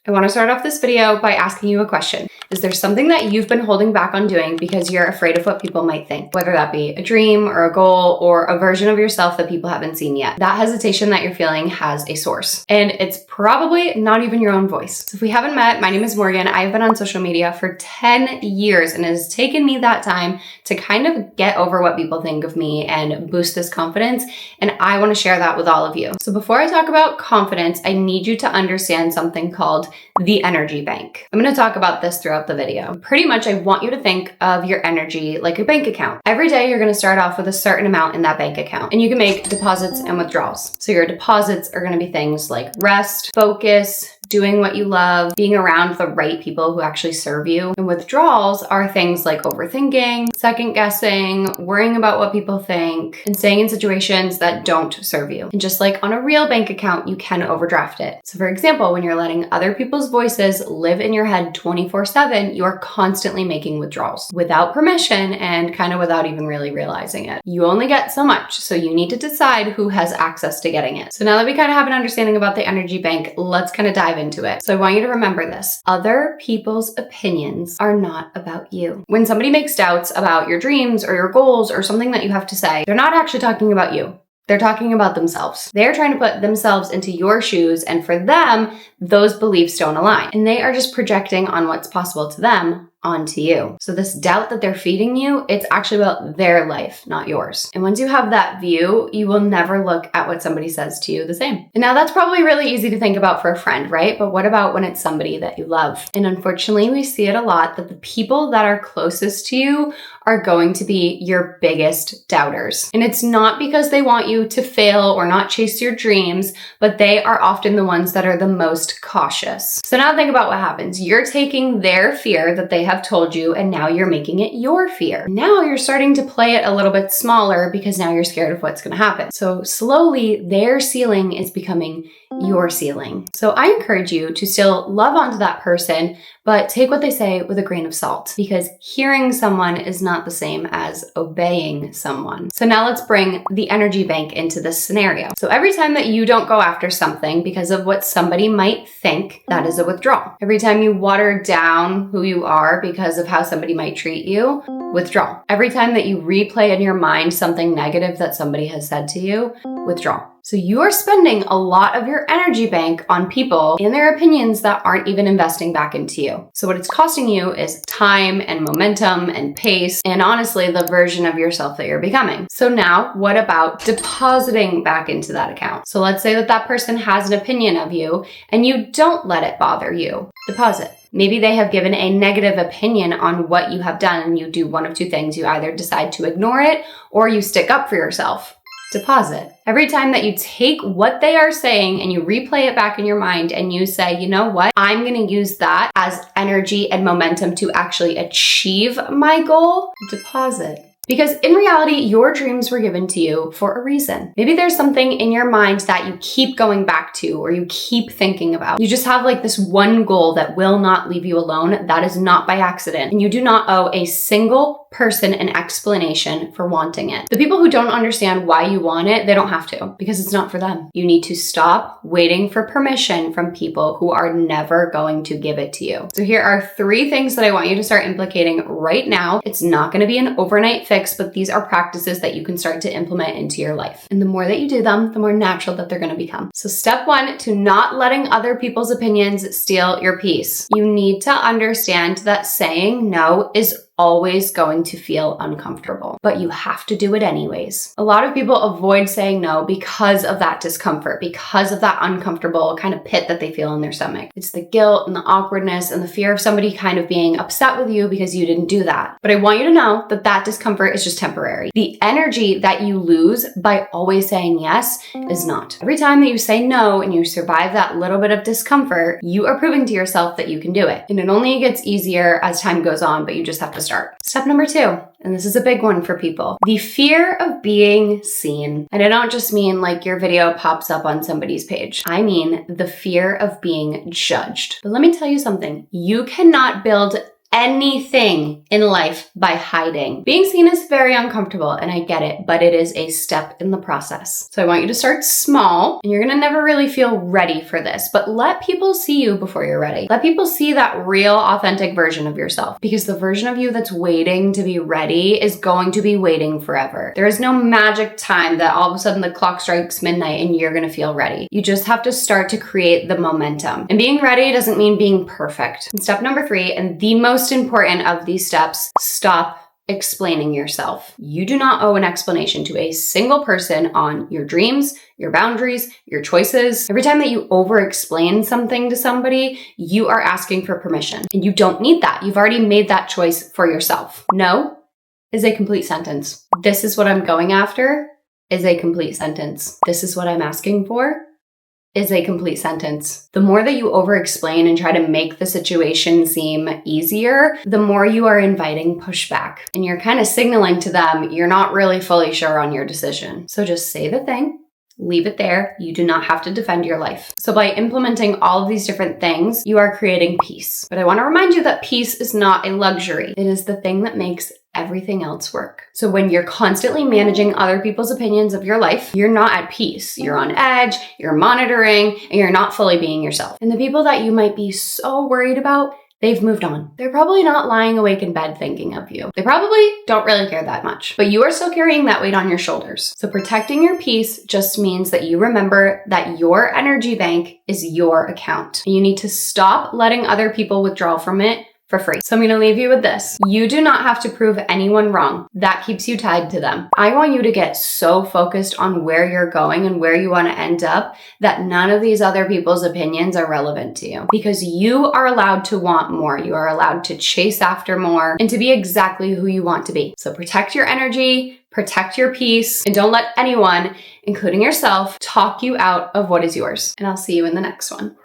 I want to start off this video by asking you a question. Is there something that you've been holding back on doing because you're afraid of what people might think? Whether that be a dream or a goal or a version of yourself that people haven't seen yet. That hesitation that you're feeling has a source, and it's probably not even your own voice. So if we haven't met, my name is Morgan. I've been on social media for 10 years and it has taken me that time to kind of get over what people think of me and boost this confidence. And I want to share that with all of you. So before I talk about confidence, I need you to understand something called the energy bank. I'm going to talk about this throughout the video. Pretty much, I want you to think of your energy like a bank account. Every day, you're going to start off with a certain amount in that bank account, and you can make deposits and withdrawals. So your deposits are going to be things like rest, focus, doing what you love, being around the right people who actually serve you. And withdrawals are things like overthinking, second guessing, worrying about what people think, and staying in situations that don't serve you. And just like on a real bank account, you can overdraft it. So for example, when you're letting other people's voices live in your head 24/7, you are constantly making withdrawals without permission and kind of without even really realizing it. You only get so much, so you need to decide who has access to getting it. So now that we kind of have an understanding about the energy bank, let's kind of dive into it. So I want you to remember this. Other people's opinions are not about you. When somebody makes doubts about your dreams or your goals or something that you have to say, they're not actually talking about you. They're talking about themselves. They're trying to put themselves into your shoes, and for them, those beliefs don't align. And they are just projecting on what's possible to them onto you. So this doubt that they're feeding you, it's actually about their life, not yours. And once you have that view, you will never look at what somebody says to you the same. And now that's probably really easy to think about for a friend, right? But what about when it's somebody that you love? And unfortunately, we see it a lot that the people that are closest to you are going to be your biggest doubters. And it's not because they want you to fail or not chase your dreams, but they are often the ones that are the most cautious. So now think about what happens. You're taking their fear that they have told you, and now you're making it your fear. Now you're starting to play it a little bit smaller because now you're scared of what's going to happen. So slowly their ceiling is becoming your ceiling. So I encourage you to still love onto that person, but take what they say with a grain of salt, because hearing someone is not the same as obeying someone. So now let's bring the energy bank into this scenario. So every time that you don't go after something because of what somebody might think, that is a withdrawal. Every time you water down who you are because of how somebody might treat you, withdrawal. Every time that you replay in your mind something negative that somebody has said to you, withdrawal. So you are spending a lot of your energy bank on people and their opinions that aren't even investing back into you. So what it's costing you is time and momentum and pace, and honestly, the version of yourself that you're becoming. So now what about depositing back into that account? So let's say that that person has an opinion of you and you don't let it bother you. Deposit. Maybe they have given a negative opinion on what you have done and you do one of two things. You either decide to ignore it or you stick up for yourself. Deposit. Every time that you take what they are saying and you replay it back in your mind and you say, you know what, I'm going to use that as energy and momentum to actually achieve my goal, deposit. Because in reality, your dreams were given to you for a reason. Maybe there's something in your mind that you keep going back to or you keep thinking about. You just have like this one goal that will not leave you alone. That is not by accident. And you do not owe a single person an explanation for wanting it. The people who don't understand why you want it, they don't have to, because it's not for them. You need to stop waiting for permission from people who are never going to give it to you. So here are 3 things that I want you to start implicating right now. It's not going to be an overnight fix, but these are practices that you can start to implement into your life. And the more that you do them, the more natural that they're going to become. So step 1, to not letting other people's opinions steal your peace. You need to understand that saying no is always going to feel uncomfortable, but you have to do it anyways. A lot of people avoid saying no because of that discomfort, because of that uncomfortable kind of pit that they feel in their stomach. It's the guilt and the awkwardness and the fear of somebody kind of being upset with you because you didn't do that. But I want you to know that that discomfort is just temporary. The energy that you lose by always saying yes is not. Every time that you say no and you survive that little bit of discomfort, you are proving to yourself that you can do it. And it only gets easier as time goes on, but you just have to start. Step number 2, and this is a big one for people, the fear of being seen. And I don't just mean like your video pops up on somebody's page. I mean the fear of being judged. But let me tell you something. You cannot build anything in life by hiding. Being seen is very uncomfortable, and I get it, but it is a step in the process. So I want you to start small, and you're gonna never really feel ready for this, but let people see you before you're ready. Let people see that real, authentic version of yourself, because the version of you that's waiting to be ready is going to be waiting forever. There is no magic time that all of a sudden the clock strikes midnight and you're gonna feel ready. You just have to start to create the momentum. And being ready doesn't mean being perfect. And step number 3, and the most important of these steps, stop explaining yourself. You do not owe an explanation to a single person on your dreams, your boundaries, your choices. Every time that you over-explain something to somebody, you are asking for permission. And you don't need that. You've already made that choice for yourself. No is a complete sentence. This is what I'm going after is a complete sentence. This is what I'm asking for is a complete sentence. The more that you over-explain and try to make the situation seem easier, the more you are inviting pushback. And you're kind of signaling to them you're not really fully sure on your decision. So just say the thing, leave it there. You do not have to defend your life. So by implementing all of these different things, you are creating peace. But I want to remind you that peace is not a luxury. It is the thing that makes everything else work. So when you're constantly managing other people's opinions of your life, you're not at peace. You're on edge, you're monitoring, and you're not fully being yourself. And the people that you might be so worried about, they've moved on. They're probably not lying awake in bed thinking of you. They probably don't really care that much, but you are still carrying that weight on your shoulders. So protecting your peace just means that you remember that your energy bank is your account. And you need to stop letting other people withdraw from it for free. So I'm going to leave you with this. You do not have to prove anyone wrong. That keeps you tied to them. I want you to get so focused on where you're going and where you want to end up that none of these other people's opinions are relevant to you, because you are allowed to want more. You are allowed to chase after more and to be exactly who you want to be. So protect your energy, protect your peace, and don't let anyone, including yourself, talk you out of what is yours. And I'll see you in the next one.